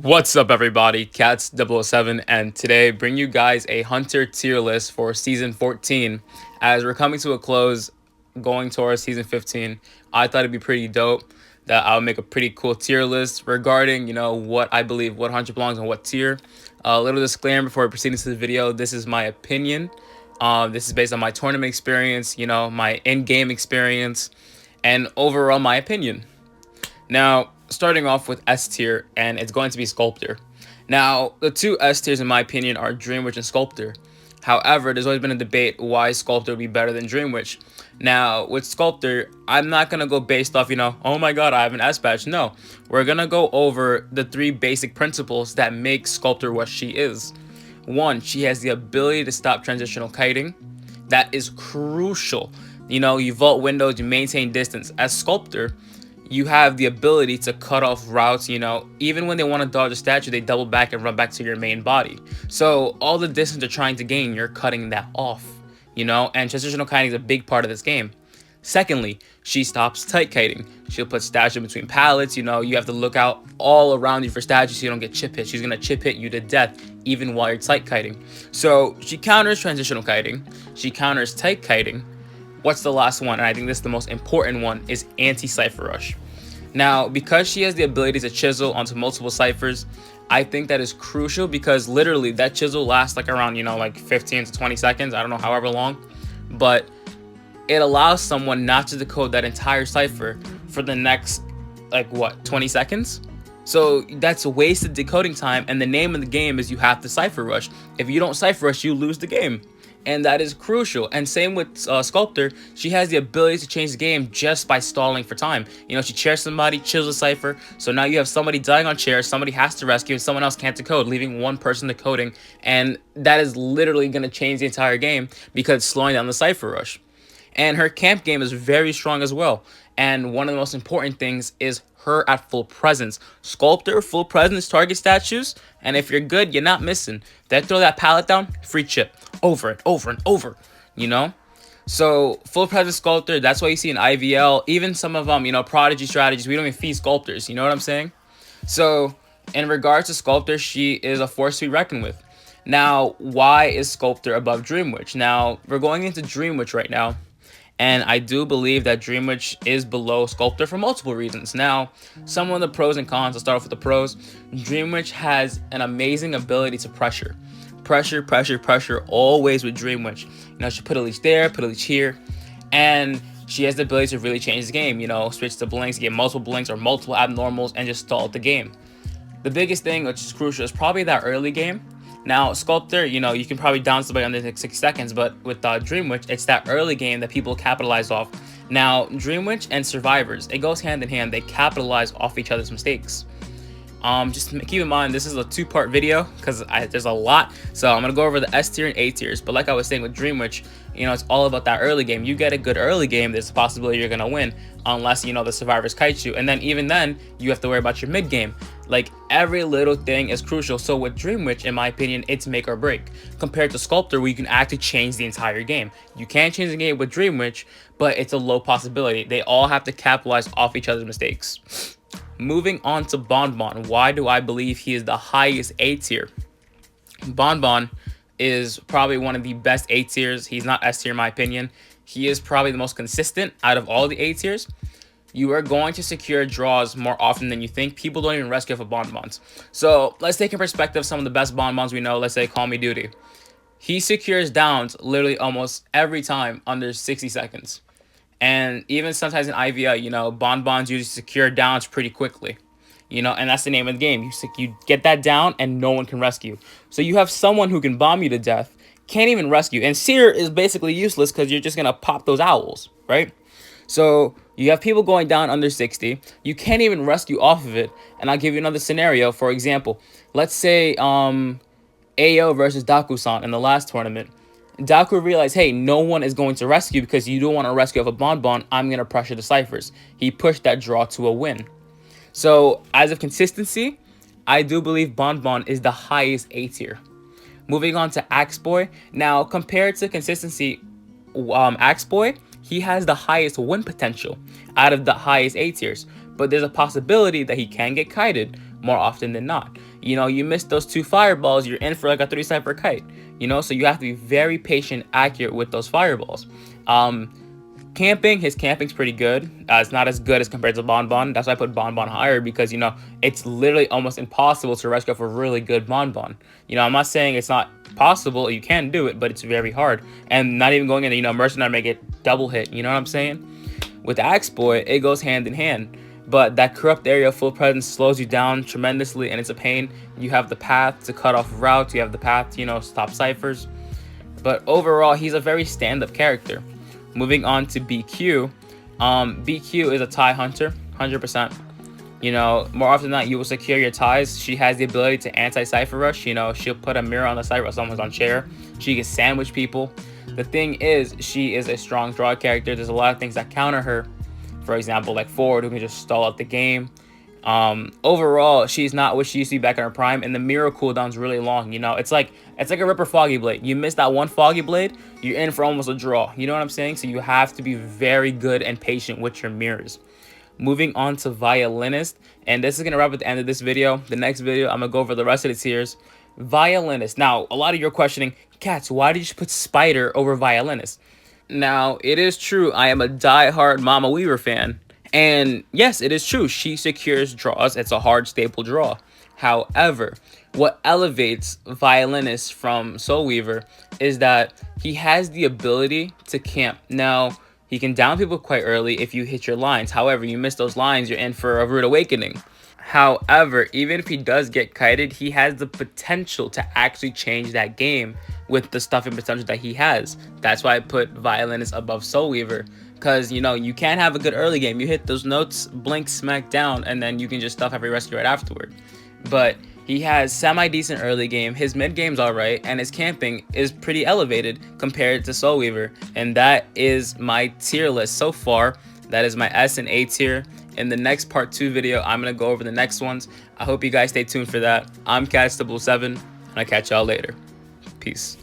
What's up, everybody? Cats007, and today bring you guys a Hunter tier list for season 14. As we're coming to a close, going towards season 15, I thought it'd be pretty dope that I would make a pretty cool tier list regarding, what I believe what Hunter belongs on what tier. A little disclaimer before proceeding to the video: this is my opinion. This is based on my tournament experience, my in-game experience, and overall my opinion. Now, starting off with S tier, and it's going to be Sculptor. Now, the two S tiers, in my opinion, are Dreamwitch and Sculptor. However, there's always been a debate why Sculptor would be better than Dreamwitch. Now, with Sculptor, I'm not going to go based off, oh my god, I have an S badge. No, we're going to go over the three basic principles that make Sculptor what she is. One, she has the ability to stop transitional kiting. That is crucial. You vault windows, you maintain distance. As Sculptor, you have the ability to cut off routes, even when they want to dodge a statue, they double back and run back to your main body. So all the distance they're trying to gain, you're cutting that off, and transitional kiting is a big part of this game. Secondly, she stops tight kiting. She'll put statues between pallets, you have to look out all around you for statues so you don't get chip hit. She's going to chip hit you to death even while you're tight kiting. So she counters transitional kiting. She counters tight kiting. What's the last one? And I think this is the most important one, is anti-cipher rush. Now, because she has the ability to chisel onto multiple ciphers, I think that is crucial because literally that chisel lasts like around, like 15 to 20 seconds. I don't know, however long. But it allows someone not to decode that entire cipher for the next, 20 seconds? So that's wasted decoding time, and the name of the game is you have to cipher rush. If you don't cipher rush, you lose the game. And that is crucial. And same with Sculptor, she has the ability to change the game just by stalling for time. She chairs somebody, chills a cipher, so now you have somebody dying on chairs, somebody has to rescue, and someone else can't decode, leaving one person decoding, and that is literally going to change the entire game because it's slowing down the cipher rush. And her camp game is very strong as well. And one of the most important things is her at full presence. Sculptor, full presence, target statues, and if you're good, you're not missing. They throw that pallet down, free chip. Over and over and over, So, full presence Sculptor, that's why you see in IVL, even some of them, Prodigy strategies, we don't even feed Sculptors, you know what I'm saying? So, in regards to Sculptor, she is a force to be reckoned with. Now, why is Sculptor above Dreamwitch? Now, we're going into Dreamwitch right now. And I do believe that Dreamwitch is below Sculptor for multiple reasons. Now, some of the pros and cons, I'll start off with the pros. Dreamwitch has an amazing ability to pressure. Pressure, always with Dreamwitch. She put a leech there, put a leech here. And she has the ability to really change the game. Switch to blinks, get multiple blinks or multiple abnormals, and just stall the game. The biggest thing, which is crucial, is probably that early game. Now, Sculptor, you can probably down somebody under 6 seconds, but with Dreamwitch, it's that early game that people capitalize off. Now, Dreamwitch and Survivors, it goes hand in hand. They capitalize off each other's mistakes. Just keep in mind, this is a two-part video because there's a lot. So I'm going to go over the S tier and A tiers. But like I was saying with Dreamwitch, it's all about that early game. You get a good early game, there's a possibility you're going to win unless, the survivors kite you. And then even then, you have to worry about your mid game. Like, every little thing is crucial. So with Dreamwitch, in my opinion, it's make or break. Compared to Sculptor, where you can actually change the entire game. You can change the game with Dreamwitch, but it's a low possibility. They all have to capitalize off each other's mistakes. Moving on to Bonbon. Why do I believe he is the highest A tier? Bonbon is probably one of the best A tiers. He's not S tier in my opinion. He is probably the most consistent out of all the A tiers. You are going to secure draws more often than you think. People don't even rescue for Bonbons. So let's take in perspective some of the best Bonbons we know. Let's say Call Me Duty. He secures downs literally almost every time under 60 seconds. And even sometimes in IVL, Bonbons usually secure downs pretty quickly. And that's the name of the game. You get that down and no one can rescue. So you have someone who can bomb you to death, can't even rescue. And Seer is basically useless because you're just going to pop those owls, right? So you have people going down under 60. You can't even rescue off of it. And I'll give you another scenario. For example, let's say Ayo versus Daku-san in the last tournament. Daku realized, hey, no one is going to rescue because you don't want to rescue off a Bonbon. I'm going to pressure the ciphers. He pushed that draw to a win. So, as of consistency, I do believe Bonbon is the highest A tier. Moving on to Axeboy. Now, compared to consistency, Axeboy, he has the highest win potential out of the highest A tiers. But there's a possibility that he can get kited more often than not. You know, you miss those 2 fireballs, you're in for like a 3 cipher kite. You know, so you have to be very patient, accurate with those fireballs. Camping, his camping's pretty good. It's not as good as compared to Bonbon. That's why I put Bonbon higher, because, you know, it's literally almost impossible to rescue off a really good Bonbon. You know, I'm not saying it's not possible, you can do it, but it's very hard. And not even going in, you know, Mercenary make it double hit, you know what I'm saying? With Axe Boy, it goes hand in hand. But that corrupt area full presence slows you down tremendously, and it's a pain. You have the path to cut off routes, you have the path to, you know, stop ciphers. But overall, he's a very stand-up character. Moving on to BQ. BQ is a tie hunter, 100%. You know, more often than not, you will secure your ties. She has the ability to anti-cipher rush. You know, she'll put a mirror on the side while someone's on chair. She can sandwich people. The thing is, she is a strong draw character. There's a lot of things that counter her. For example, like Forward, who can just stall out the game. Overall, she's not what she used to be back in her prime, and the mirror cooldown's really long. You know, it's like a Ripper Foggy Blade. You miss that one Foggy Blade, you're in for almost a draw. You know what I'm saying? So you have to be very good and patient with your mirrors. Moving on to Violinist, and this is gonna wrap at the end of this video. The next video, I'm gonna go over the rest of the tiers. Violinist. Now, a lot of you are questioning, Cats, why did you put Spider over Violinist? Now, it is true, I am a die-hard Mama Weaver fan. And yes, it is true, she secures draws. It's a hard staple draw. However, what elevates Violinist from Soul Weaver is that he has the ability to camp. Now, he can down people quite early if you hit your lines. However, you miss those lines, you're in for a rude awakening. However, even if he does get kited, he has the potential to actually change that game with the stuff and potential that he has. That's why I put Violinist above Soul Weaver. Because, you know, you can't have a good early game. You hit those notes, blink, smack down, and then you can just stuff every rescue right afterward. But he has semi-decent early game, his mid game's alright, and his camping is pretty elevated compared to Soul Weaver. And that is my tier list so far. That is my S and A tier. In the next part 2 video, I'm going to go over the next ones. I hope you guys stay tuned for that. I'm Cats007, and I'll catch y'all later. Peace.